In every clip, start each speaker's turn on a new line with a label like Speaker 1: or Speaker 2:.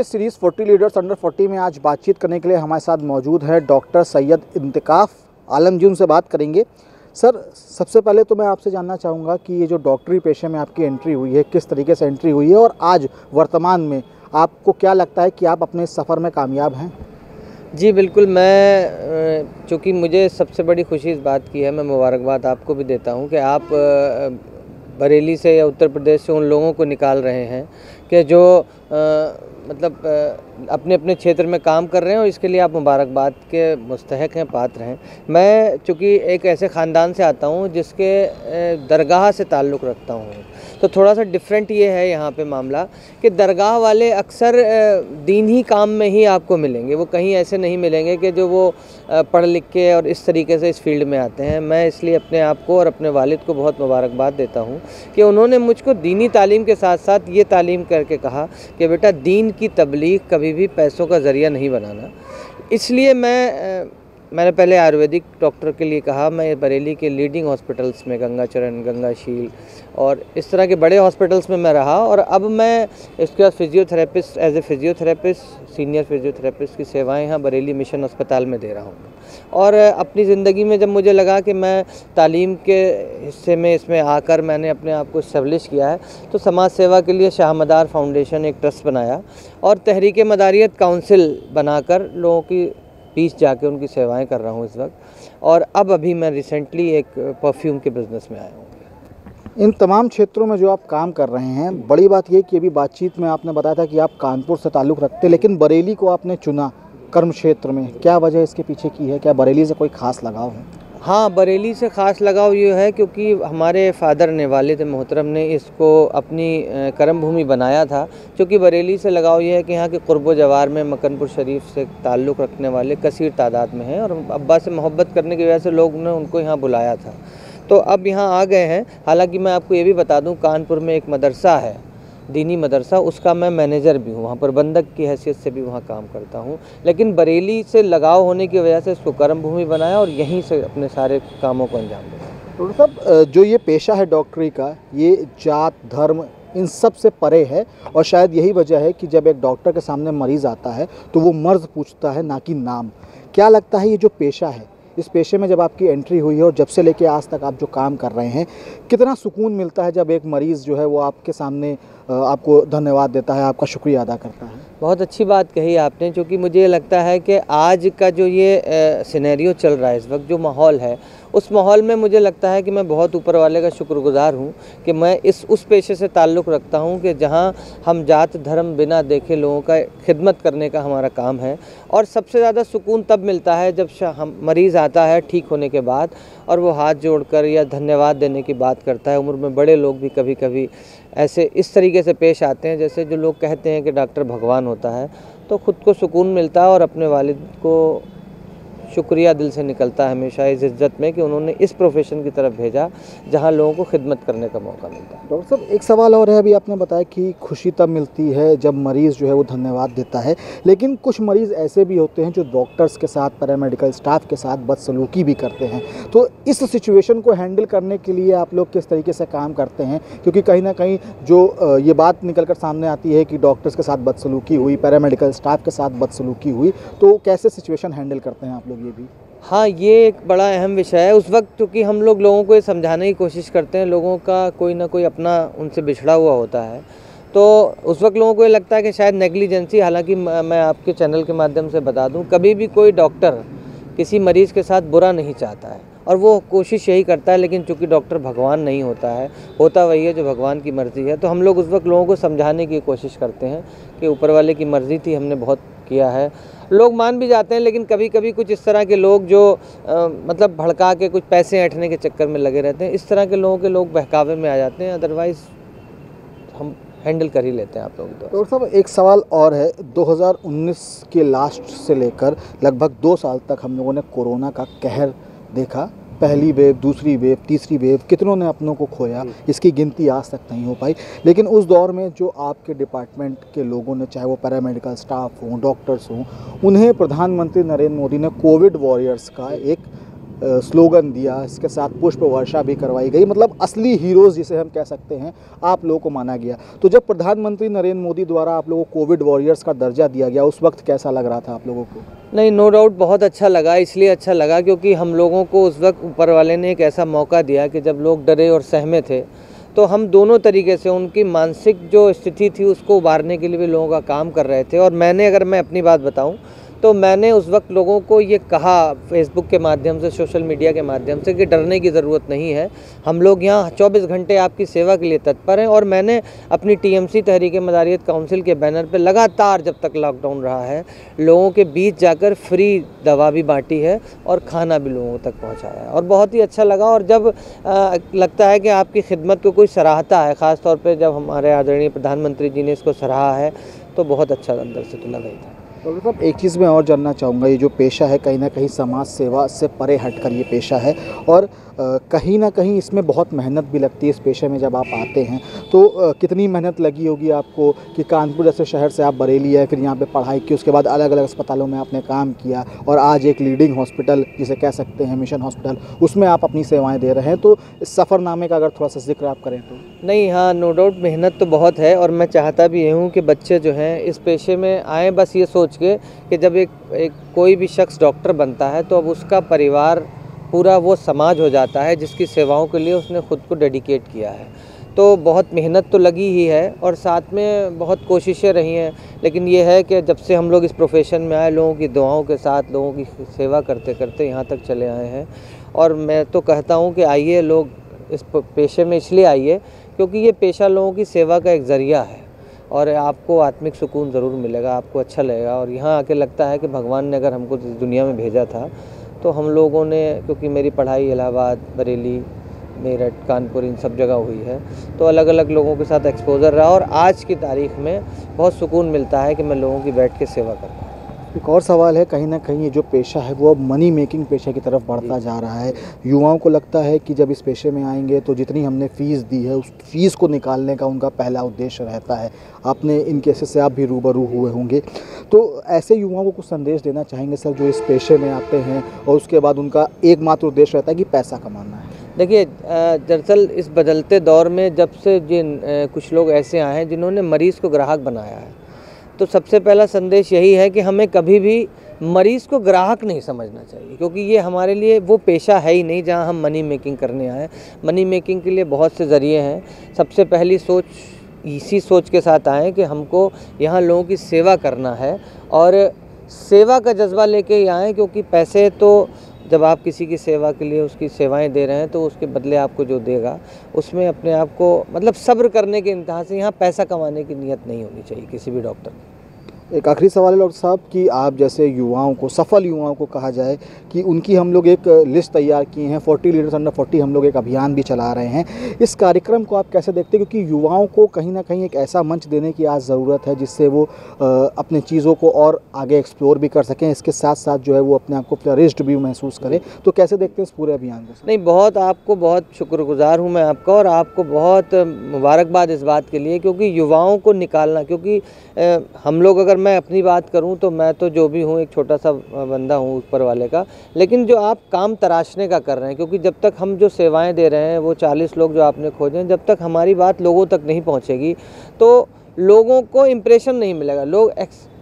Speaker 1: Series 40 leaders under 40 में आज बातचीत करने के लिए हमारे साथ मौजूद है डॉक्टर सैयद इंतिकाफ आलम जी। उनसे बात करेंगे। सर, सबसे पहले तो मैं आपसे जानना चाहूँगा कि ये जो डॉक्टरी पेशे में आपकी एंट्री हुई है, किस तरीके से एंट्री हुई है और आज वर्तमान में आपको क्या लगता है कि आप अपने सफ़र में कामयाब हैं?
Speaker 2: जी बिल्कुल, मैं चूँकि मुझे सबसे बड़ी खुशी इस बात की है, मैं मुबारकबाद आपको भी देता हूँ कि आप बरेली से या उत्तर प्रदेश से उन लोगों को निकाल रहे हैं कि जो अपने अपने क्षेत्र में काम कर रहे हैं और इसके लिए आप मुबारकबाद के मुस्तहक हैं, पात्र हैं। मैं चूँकि एक ऐसे ख़ानदान से आता हूँ जिसके दरगाह से ताल्लुक़ रखता हूँ, तो थोड़ा सा डिफरेंट ये है यहाँ पे मामला कि दरगाह वाले अक्सर दीनी काम में ही आपको मिलेंगे, वो कहीं ऐसे नहीं मिलेंगे कि जो वो पढ़ लिख के और इस तरीके से इस फील्ड में आते हैं। मैं इसलिए अपने आप को और अपने वालिद को बहुत मुबारकबाद देता हूँ कि उन्होंने मुझको दीनी तालीम के साथ साथ ये तालीम करके कहा कि बेटा, दीन की तबलीग कभी भी पैसों का ज़रिया नहीं बनाना। इसलिए मैंने पहले आयुर्वेदिक डॉक्टर के लिए कहा, मैं बरेली के लीडिंग हॉस्पिटल्स में गंगाचरण, गंगाशील और इस तरह के बड़े हॉस्पिटल्स में मैं रहा और अब मैं इसके बाद physiotherapist, as a physiotherapist, senior physiotherapist की सेवाएं यहाँ बरेली मिशन अस्पताल में दे रहा हूँ। और अपनी ज़िंदगी में जब मुझे लगा कि मैं तालीम के हिस्से में इसमें आकर मैंने अपने आप को इस्टेब्लिश किया है, तो समाज सेवा के लिए शाह मदार फाउंडेशन एक ट्रस्ट बनाया और तहरीक मदारियत काउंसिल बनाकर लोगों की बीच जाके उनकी सेवाएं कर रहा हूं इस वक्त। और अब अभी मैं रिसेंटली एक परफ्यूम के बिज़नेस में आया हूँ।
Speaker 1: इन तमाम क्षेत्रों में जो आप काम कर रहे हैं, बड़ी बात ये कि अभी बातचीत में आपने बताया था कि आप कानपुर से ताल्लुक़ रखते, लेकिन बरेली को आपने चुना कर्म क्षेत्र में। क्या वजह इसके पीछे की है? क्या बरेली से कोई ख़ास लगाव है?
Speaker 2: हाँ, बरेली से ख़ास लगाव ये है क्योंकि हमारे फादर ने, वालिद मोहतरम ने इसको अपनी कर्म भूमि बनाया था। क्योंकि बरेली से लगाव ये है कि यहाँ के क़ुर्ब जवार में मकनपुर शरीफ से ताल्लुक़ रखने वाले कसीर तादाद में हैं और अब्बा से मोहब्बत करने की वजह से लोग ने उनको यहाँ बुलाया था, तो अब यहाँ आ गए हैं। हालांकि मैं आपको ये भी बता दूँ, कानपुर में एक मदरसा है, दीनी मदरसा, उसका मैं मैनेजर भी हूँ, वहाँ प्रबंधक की हैसियत से भी वहाँ काम करता हूँ। लेकिन बरेली से लगाव होने की वजह से इसको कर्म भूमि बनाया और यहीं से अपने सारे कामों को अंजाम दिया।
Speaker 1: डॉक्टर साहब, जो ये पेशा है डॉक्टरी का, ये जात, धर्म, इन सब से परे है और शायद यही वजह है कि जब एक डॉक्टर के सामने मरीज़ आता है तो वो मर्ज़ पूछता है, ना कि नाम। क्या लगता है ये जो पेशा है, इस पेशे में जब आपकी एंट्री हुई है और जब से लेके आज तक आप जो काम कर रहे हैं, कितना सुकून मिलता है जब एक मरीज़ जो है वो आपके सामने आपको धन्यवाद देता है, आपका शुक्रिया अदा करता है?
Speaker 2: बहुत अच्छी बात कही आपने, क्योंकि मुझे लगता है कि आज का जो ये सिनेरियो चल रहा है, इस वक्त जो माहौल है, उस माहौल में मुझे लगता है कि मैं बहुत ऊपर वाले का शुक्रगुजार हूँ कि मैं उस पेशे से ताल्लुक़ रखता हूँ कि जहाँ हम जात धर्म बिना देखे लोगों का खिदमत करने का हमारा काम है। और सबसे ज़्यादा सुकून तब मिलता है जब हम मरीज़ आता है ठीक होने के बाद और वो हाथ जोड़कर या धन्यवाद देने की बात करता है। उम्र में बड़े लोग भी कभी कभी ऐसे इस तरीके से पेश आते हैं जैसे जो लोग कहते हैं कि डॉक्टर भगवान होता है, तो ख़ुद को सुकून मिलता है और अपने वालिद को शुक्रिया दिल से निकलता है हमेशा इस इज़्ज़त में कि उन्होंने इस प्रोफेशन की तरफ भेजा जहां लोगों को खिदमत करने का मौका मिलता है।
Speaker 1: डॉक्टर साहब, एक सवाल और है। अभी आपने बताया कि खुशी तब मिलती है जब मरीज़ जो है वो धन्यवाद देता है, लेकिन कुछ मरीज़ ऐसे भी होते हैं जो डॉक्टर्स के साथ, पैरामेडिकल स्टाफ के साथ बदसलूकी भी करते हैं। तो इस सिचुएशन को हैंडल करने के लिए आप लोग किस तरीके से काम करते हैं? क्योंकि कहीं ना कहीं जो ये बात निकल कर सामने आती है कि डॉक्टर्स के साथ बदसलूकी हुई, पैरामेडिकल स्टाफ के साथ बदसलूकी हुई, तो कैसे सिचुएशन हैंडल करते हैं आप लोग? ये भी
Speaker 2: हाँ, ये एक बड़ा अहम विषय है। उस वक्त क्योंकि हम लोगों को ये समझाने की कोशिश करते हैं, लोगों का कोई ना कोई अपना उनसे बिछड़ा हुआ होता है, तो उस वक्त लोगों को ये लगता है कि शायद नेग्लिजेंसी। हालांकि मैं आपके चैनल के माध्यम से बता दूं, कभी भी कोई डॉक्टर किसी मरीज़ के साथ बुरा नहीं चाहता है और वो कोशिश यही करता है, लेकिन चूँकि डॉक्टर भगवान नहीं होता है, होता वही है जो भगवान की मर्ज़ी है। तो हम लोग उस वक्त लोगों को समझाने की कोशिश करते हैं कि ऊपर वाले की मर्ज़ी थी, हमने बहुत किया है। लोग मान भी जाते हैं, लेकिन कभी कभी कुछ इस तरह के लोग जो भड़का के कुछ पैसे ऐंठने के चक्कर में लगे रहते हैं, इस तरह के लोग बहकावे में आ जाते हैं। अदरवाइज़ हम हैंडल कर ही लेते हैं आप लोग।
Speaker 1: डॉक्टर साहब, एक सवाल और है। 2019 के लास्ट से लेकर लगभग 2 साल तक हम लोगों ने कोरोना का कहर देखा। पहली वेव, दूसरी वेव, तीसरी वेव, कितनों ने अपनों को खोया, इसकी गिनती आज तक नहीं हो पाई। लेकिन उस दौर में जो आपके डिपार्टमेंट के लोगों ने, चाहे वो पैरामेडिकल स्टाफ हों, डॉक्टर्स हों, उन्हें प्रधानमंत्री नरेंद्र मोदी ने कोविड वॉरियर्स का एक स्लोगन दिया, इसके साथ पुष्प वर्षा भी करवाई गई, मतलब असली हीरोज़ जिसे हम कह सकते हैं आप लोगों को माना गया। तो जब प्रधानमंत्री नरेंद्र मोदी द्वारा आप लोगों को कोविड वॉरियर्स का दर्जा दिया गया, उस वक्त कैसा लग रहा था आप लोगों को?
Speaker 2: नहीं, नो डाउट बहुत अच्छा लगा, इसलिए अच्छा लगा क्योंकि हम लोगों को उस वक्त ऊपर वाले ने एक ऐसा मौका दिया कि जब लोग डरे और सहमे थे, तो हम दोनों तरीके से उनकी मानसिक जो स्थिति थी उसको उबारने के लिए भी लोगों का काम कर रहे थे। और अगर मैं अपनी बात बताऊं तो मैंने उस वक्त लोगों को ये कहा फेसबुक के माध्यम से, सोशल मीडिया के माध्यम से, कि डरने की ज़रूरत नहीं है, हम लोग यहाँ 24 घंटे आपकी सेवा के लिए तत्पर हैं। और मैंने अपनी टीएमसी तहरीक मदारियत काउंसिल के बैनर पे लगातार जब तक लॉकडाउन रहा है लोगों के बीच जाकर फ्री दवा भी बांटी है और खाना भी लोगों तक पहुँचाया है और बहुत ही अच्छा लगा। और जब लगता है कि आपकी खिदमत को कोई सराहता है, ख़ास तौर पर जब हमारे आदरणीय प्रधानमंत्री जी ने इसको सराहा है, तो बहुत अच्छा अंदर से तो लगा ही था।
Speaker 1: डॉक्टर साहब, एक चीज़ मैं और जानना चाहूँगा, ये जो पेशा है कहीं ना कहीं समाज सेवा से परे हटकर ये पेशा है और कहीं ना कहीं इसमें बहुत मेहनत भी लगती है। इस पेशे में जब आप आते हैं तो कितनी मेहनत लगी होगी आपको कि कानपुर जैसे शहर से आप बरेली आए, फिर यहाँ पे पढ़ाई की, उसके बाद अलग अलग अस्पतालों में आपने काम किया और आज एक लीडिंग हॉस्पिटल जिसे कह सकते हैं मिशन हॉस्पिटल, उसमें आप अपनी सेवाएँ दे रहे हैं। तो इस सफ़रनामे का अगर थोड़ा सा जिक्र आप करें तो।
Speaker 2: नहीं, हाँ, नो डाउट मेहनत तो बहुत है और मैं चाहता भी ये हूँ कि बच्चे जो हैं इस पेशे में आएँ बस ये सोच के कि जब एक कोई भी शख्स डॉक्टर बनता है तो अब उसका परिवार पूरा वो समाज हो जाता है जिसकी सेवाओं के लिए उसने ख़ुद को डेडिकेट किया है। तो बहुत मेहनत तो लगी ही है और साथ में बहुत कोशिशें रही हैं, लेकिन ये है कि जब से हम लोग इस प्रोफेशन में आए, लोगों की दुआओं के साथ लोगों की सेवा करते करते यहाँ तक चले आए हैं। और मैं तो कहता हूँ कि आइए लोग इस पेशे में इसलिए आइए क्योंकि ये पेशा लोगों की सेवा का एक ज़रिया है और आपको आत्मिक सुकून ज़रूर मिलेगा, आपको अच्छा लगेगा। और यहाँ आके लगता है कि भगवान ने अगर हमको इस दुनिया में भेजा था तो हम लोगों ने, क्योंकि मेरी पढ़ाई इलाहाबाद, बरेली, मेरठ, कानपुर, इन सब जगह हुई है, तो अलग अलग लोगों के साथ एक्सपोज़र रहा और आज की तारीख़ में बहुत सुकून मिलता है कि मैं लोगों की बैठ के सेवा कर रहा हूँ।
Speaker 1: एक और सवाल है, कहीं ना कहीं ये जो पेशा है वो अब मनी मेकिंग पेशे की तरफ बढ़ता जा रहा है। युवाओं को लगता है कि जब इस पेशे में आएंगे तो जितनी हमने फ़ीस दी है उस फ़ीस को निकालने का उनका पहला उद्देश्य रहता है। आपने इन केसेस से आप भी रूबरू हुए होंगे, तो ऐसे युवाओं को कुछ संदेश देना चाहेंगे सर जो इस पेशे में आते हैं और उसके बाद उनका एकमात्र उद्देश्य रहता है कि पैसा कमाना है?
Speaker 2: देखिए, दरअसल इस बदलते दौर में जब से कुछ लोग ऐसे आए हैं जिन्होंने मरीज़ को ग्राहक बनाया है, तो सबसे पहला संदेश यही है कि हमें कभी भी मरीज़ को ग्राहक नहीं समझना चाहिए, क्योंकि ये हमारे लिए वो पेशा है ही नहीं जहां हम मनी मेकिंग करने आए। मनी मेकिंग के लिए बहुत से ज़रिए हैं। सबसे पहली सोच इसी सोच के साथ आए कि हमको यहाँ लोगों की सेवा करना है और सेवा का जज्बा लेके ही आएँ, क्योंकि पैसे तो जब आप किसी की सेवा के लिए उसकी सेवाएं दे रहे हैं तो उसके बदले आपको जो देगा उसमें अपने आप को, मतलब सब्र करने के इंतहा से, यहाँ पैसा कमाने की नीयत नहीं होनी चाहिए किसी भी डॉक्टर की।
Speaker 1: एक आखिरी सवाल है डॉक्टर साहब कि आप जैसे युवाओं को, सफल युवाओं को कहा जाए कि उनकी हम लोग एक लिस्ट तैयार किए हैं, 40 लीडर्स अंडर 40 हम लोग एक अभियान भी चला रहे हैं। इस कार्यक्रम को आप कैसे देखते हैं, क्योंकि युवाओं को कहीं ना कहीं एक ऐसा मंच देने की आज ज़रूरत है जिससे वो अपने चीज़ों को और आगे एक्सप्लोर भी कर सकें, इसके साथ साथ जो है वो अपने आप को फ्लरिश्ड भी महसूस करें। तो कैसे देखते हैं इस पूरे अभियान को?
Speaker 2: नहीं, आपको बहुत शुक्रगुजार हूँ मैं आपका और आपको बहुत मुबारकबाद इस बात के लिए, क्योंकि युवाओं को निकालना, क्योंकि हम लोग, अगर मैं अपनी बात करूं तो मैं तो जो भी हूं एक छोटा सा बंदा हूं ऊपर वाले का, लेकिन जो आप काम तराशने का कर रहे हैं, क्योंकि जब तक हम जो सेवाएं दे रहे हैं वो 40 लोग जो आपने खोजे हैं, जब तक हमारी बात लोगों तक नहीं पहुंचेगी तो लोगों को इम्प्रेशन नहीं मिलेगा। लोग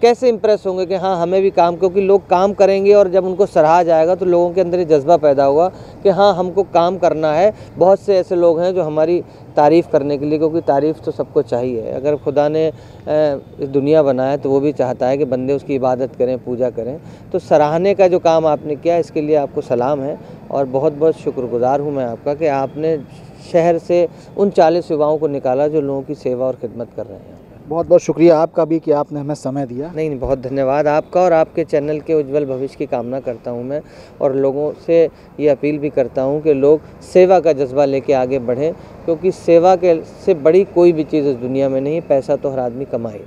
Speaker 2: कैसे इम्प्रेस होंगे कि हाँ हमें भी काम, क्योंकि लोग काम करेंगे और जब उनको सराहा जाएगा तो लोगों के अंदर ये जज्बा पैदा होगा कि हाँ हमको काम करना है। बहुत से ऐसे लोग हैं जो हमारी तारीफ़ करने के लिए, क्योंकि तारीफ़ तो सबको चाहिए, अगर खुदा ने इस दुनिया बनाया तो वो भी चाहता है कि बंदे उसकी इबादत करें, पूजा करें। तो सराहने का जो काम आपने किया इसके लिए आपको सलाम है और बहुत बहुत शुक्रगुजार हूँ मैं आपका कि आपने शहर से उन 40 युवाओं को निकाला जो लोगों की सेवा और खिदमत कर रहे हैं।
Speaker 1: बहुत बहुत शुक्रिया आपका भी कि आपने हमें समय दिया।
Speaker 2: नहीं, बहुत धन्यवाद आपका और आपके चैनल के उज्जवल भविष्य की कामना करता हूं मैं, और लोगों से ये अपील भी करता हूं कि लोग सेवा का जज्बा लेके आगे बढ़ें, क्योंकि सेवा के से बड़ी कोई भी चीज़ इस दुनिया में नहीं। पैसा तो हर आदमी कमाए।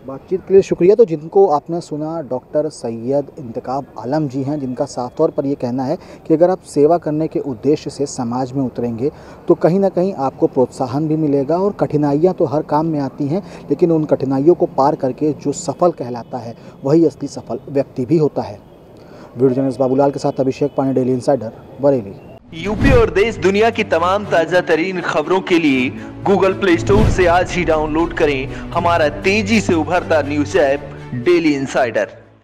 Speaker 1: बातचीत के लिए शुक्रिया। तो जिनको आपने सुना डॉक्टर सैयद इंतखाब आलम जी हैं, जिनका साफ तौर पर ये कहना है कि अगर आप सेवा करने के उद्देश्य से समाज में उतरेंगे तो कहीं ना कहीं आपको प्रोत्साहन भी मिलेगा और कठिनाइयाँ तो हर काम में आती हैं, लेकिन उन कठिनाइयों को पार करके जो सफल कहलाता है वही असली सफल व्यक्ति भी होता है। वीडियो जर्नलिस्ट बाबूलाल के साथ Abhishek Pandey, daily insider, Bareilly.
Speaker 3: UP और देश दुनिया की तमाम ताजा तरीन खबरों के लिए गूगल प्ले स्टोर से आज ही डाउनलोड करें हमारा तेजी से उभरता न्यूज ऐप डेली इंसाइडर।